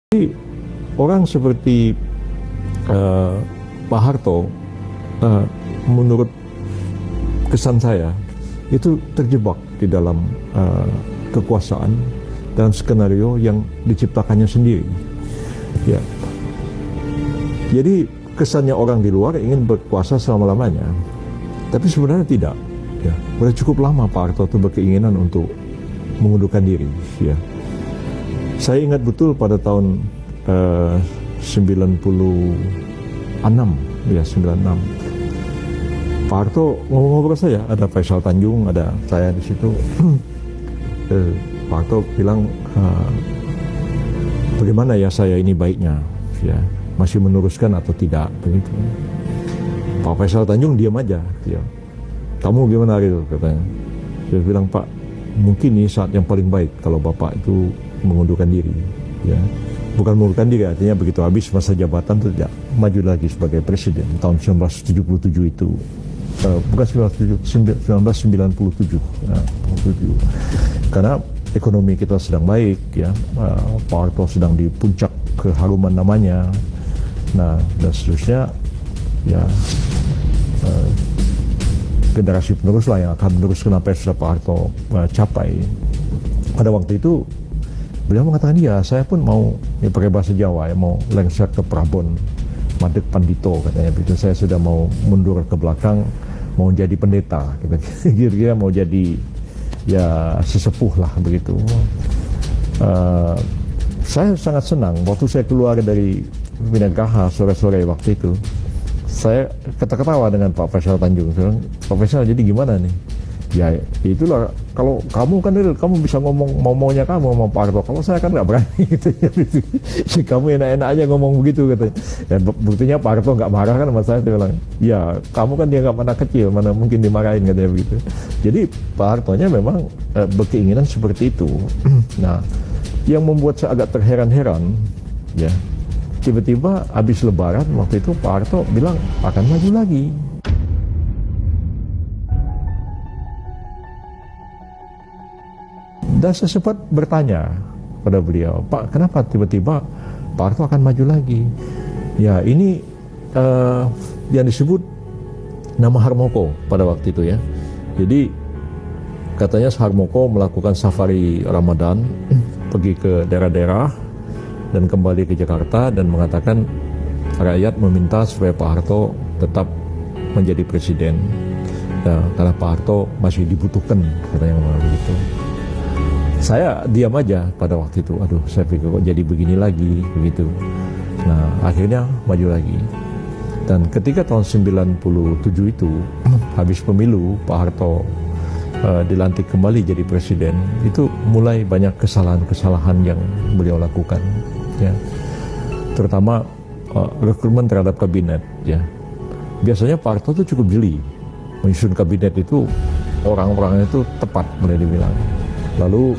Jadi orang seperti Pak Harto, menurut kesan saya, itu terjebak di dalam kekuasaan dalam skenario yang diciptakannya sendiri. Ya. Jadi kesannya orang di luar ingin berkuasa selama-lamanya, tapi sebenarnya tidak. Ya. Sudah cukup lama Pak Harto itu berkeinginan untuk mengundurkan diri. Ya. Saya ingat betul pada tahun 96, ya 96. Pak Harto ngomong-ngomong saya, ada Faisal Tanjung, ada saya di situ. Pak Harto bilang, bagaimana ya saya ini baiknya, ya masih meneruskan atau tidak, begitu. Pak Faisal Tanjung diam aja, ya. Kamu gimana gitu, katanya. Saya bilang, Pak, mungkin ini saat yang paling baik kalau Bapak itu mengundurkan diri, ya. Bukan mengundurkan diri, artinya begitu habis masa jabatan itu tidak maju lagi sebagai presiden. Tahun 1977 itu, bukan 1997, karena ekonomi kita sedang baik, ya. Pak Harto sedang di puncak keharuman namanya, nah dan seterusnya, ya. Generasi penerus lah yang akan meneruskan apa yang sudah Pak Harto capai. Pada waktu itu beliau mengatakan, iya saya pun mau, ya pakai bahasa Jawa, ya mau lengser ke Prabon, Madeg Pandito, katanya begitu. Saya sudah mau mundur ke belakang, mau jadi pendeta, kira-kira mau jadi ya sesepuh lah begitu. Saya sangat senang waktu saya keluar dari Binagraha sore-sore waktu itu. Saya ketawa dengan Pak Faisal Tanjung. Pak Faisal, jadi gimana nih? Ya itulah, kalau kamu kan kamu bisa ngomong mau-maunya kamu sama Pak Harto, kalau saya kan nggak berani gitu. Kamu enak-enak aja ngomong begitu, katanya. Dan buktinya Pak Harto nggak marah kan sama saya bilang, ya kamu kan dia nggak mana kecil, mana mungkin dimarahin, katanya begitu. Jadi Pak Hartonya memang berkeinginan seperti itu. Nah, yang membuat saya agak terheran-heran, ya, tiba-tiba habis Lebaran waktu itu Pak Harto bilang akan maju lagi. Dan saya sempat bertanya pada beliau, Pak, kenapa tiba-tiba Pak Harto akan maju lagi? Ya ini yang disebut nama Harmoko pada waktu itu, ya. Jadi katanya Harmoko melakukan safari Ramadan, pergi ke daerah-daerah dan kembali ke Jakarta dan mengatakan rakyat meminta supaya Pak Harto tetap menjadi presiden, ya, karena Pak Harto masih dibutuhkan, katanya begitu. Saya diam aja pada waktu itu. Aduh, saya pikir kok jadi begini lagi, begitu. Nah, akhirnya maju lagi. Dan ketika tahun 97 itu, habis pemilu, Pak Harto dilantik kembali jadi presiden, itu mulai banyak kesalahan-kesalahan yang beliau lakukan, ya. Terutama rekrutmen terhadap kabinet, ya. Biasanya Pak Harto itu cukup jeli. Menyusun kabinet itu, orang-orangnya itu tepat, boleh dibilang. Lalu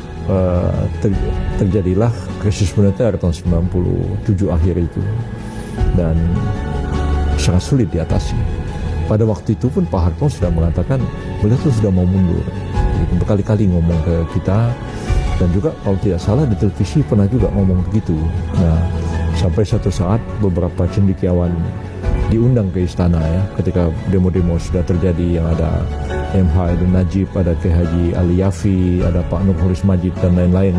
terjadilah krisis moneter tahun 97 akhir itu, dan sangat sulit diatasi. Pada waktu itu pun Pak Harto sudah mengatakan beliau itu sudah mau mundur. Berkali-kali ngomong ke kita, dan juga kalau tidak salah di televisi pernah juga ngomong begitu. Nah, sampai satu saat beberapa cendekiawan diundang ke istana, ya, ketika demo-demo sudah terjadi, yang ada MH Edun Najib, ada K. Haji Ali Yafi, ada Pak Nurholis Majid dan lain-lain.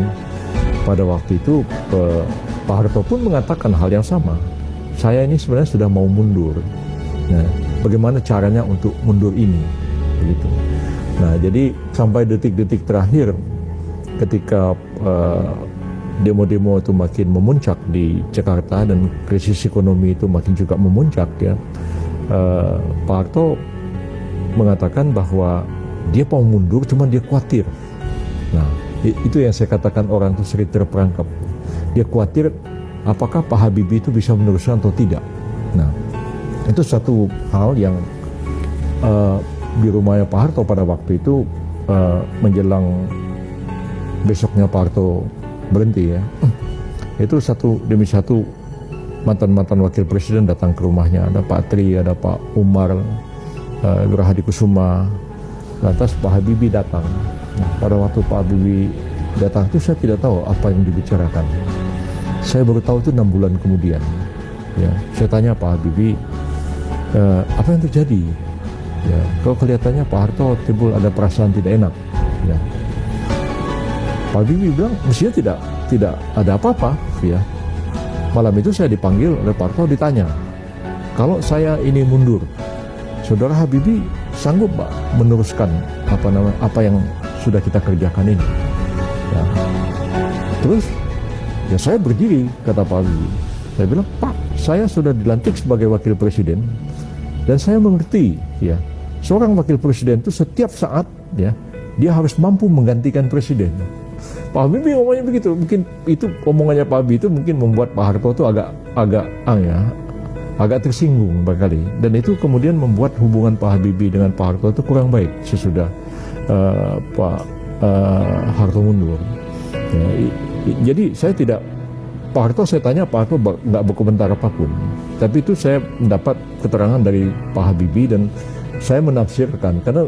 Pada waktu itu Pak Harto pun mengatakan hal yang sama. Saya ini sebenarnya sudah mau mundur. Nah, bagaimana caranya untuk mundur ini? Begitu. Nah, jadi sampai detik-detik terakhir, ketika demo-demo itu makin memuncak di Jakarta dan krisis ekonomi itu makin juga memuncak, ya, Pak Harto mengatakan bahwa dia mau mundur, cuma dia khawatir. Nah, itu yang saya katakan orang itu sering terperangkap. Dia khawatir apakah Pak Habibie itu bisa meneruskan atau tidak. Nah, itu satu hal yang di rumahnya Pak Harto pada waktu itu, menjelang besoknya Pak Harto berhenti, ya. Itu satu demi satu mantan-mantan wakil presiden datang ke rumahnya. Ada Pak Tri, ada Pak Umar, Lurah Hadi Kusuma, lantas Pak Habibie datang. Nah, pada waktu Pak Habibie datang itu saya tidak tahu apa yang dibicarakan. Saya baru tahu itu 6 bulan kemudian. Ya, saya tanya Pak Habibie, apa yang terjadi? Ya, kalau kelihatannya Pak Harto timbul ada perasaan tidak enak. Ya. Pak Habibie bilang mestinya tidak ada apa-apa. Ya. Malam itu saya dipanggil oleh Pak Harto, ditanya, kalau saya ini mundur, Saudara Habibie sanggup Pak meneruskan apa yang sudah kita kerjakan ini? Ya. Terus ya saya berdiri, kata Pak Habibie. Saya bilang, Pak, saya sudah dilantik sebagai wakil presiden dan saya mengerti, ya, seorang wakil presiden itu setiap saat, ya, dia harus mampu menggantikan presiden. Pak Habibie ngomongnya begitu. Mungkin itu omongannya Pak Habibie itu mungkin membuat Pak Harto itu agak tersinggung barangkali, dan itu kemudian membuat hubungan Pak Habibie dengan Pak Harto itu kurang baik sesudah Pak Harto mundur. Ya, jadi saya tidak, Pak Harto saya tanya, Pak Harto nggak berkomentar apapun. Tapi itu saya mendapat keterangan dari Pak Habibie dan saya menafsirkan, karena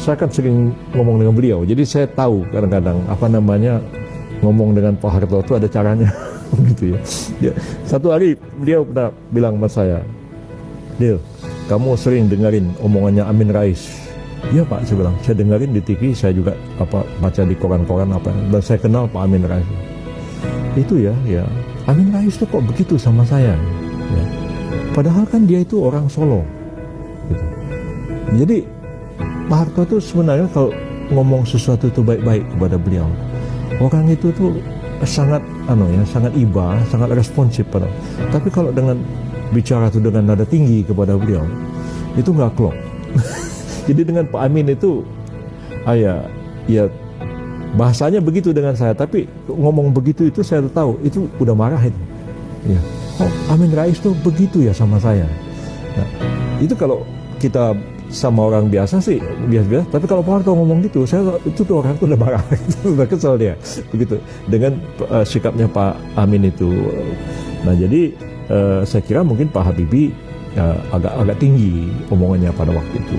saya kan sering ngomong dengan beliau. Jadi saya tahu kadang-kadang ngomong dengan Pak Harto itu ada caranya. Gitu ya. Satu hari beliau pernah bilang sama saya, Dil, kamu sering dengerin omongannya Amin Rais. Iya Pak, saya bilang, saya dengerin di TV, saya juga baca di koran-koran dan saya kenal Pak Amin Rais. Itu ya, Amin Rais itu kok begitu sama saya, ya. Padahal kan dia itu orang Solo, gitu. Jadi Pak Harto itu sebenarnya kalau ngomong sesuatu itu baik-baik kepada beliau, orang itu tuh sangat sangat iba, sangat responsif pada. Tapi kalau dengan bicara itu dengan nada tinggi kepada beliau, itu nggak klop. Jadi dengan Pak Amin itu, ya bahasanya begitu dengan saya, tapi ngomong begitu itu saya tahu itu udah marah itu. Ya. Oh, Amin Rais tuh begitu ya sama saya. Nah, itu kalau kita sama orang biasa sih biasa-biasa, tapi kalau Pak Harto ngomong gitu, itu tuh orang tuh udah marah, udah kesel dia, begitu dengan sikapnya Pak Amin itu. Nah jadi saya kira mungkin Pak Habibie agak tinggi omongannya pada waktu itu.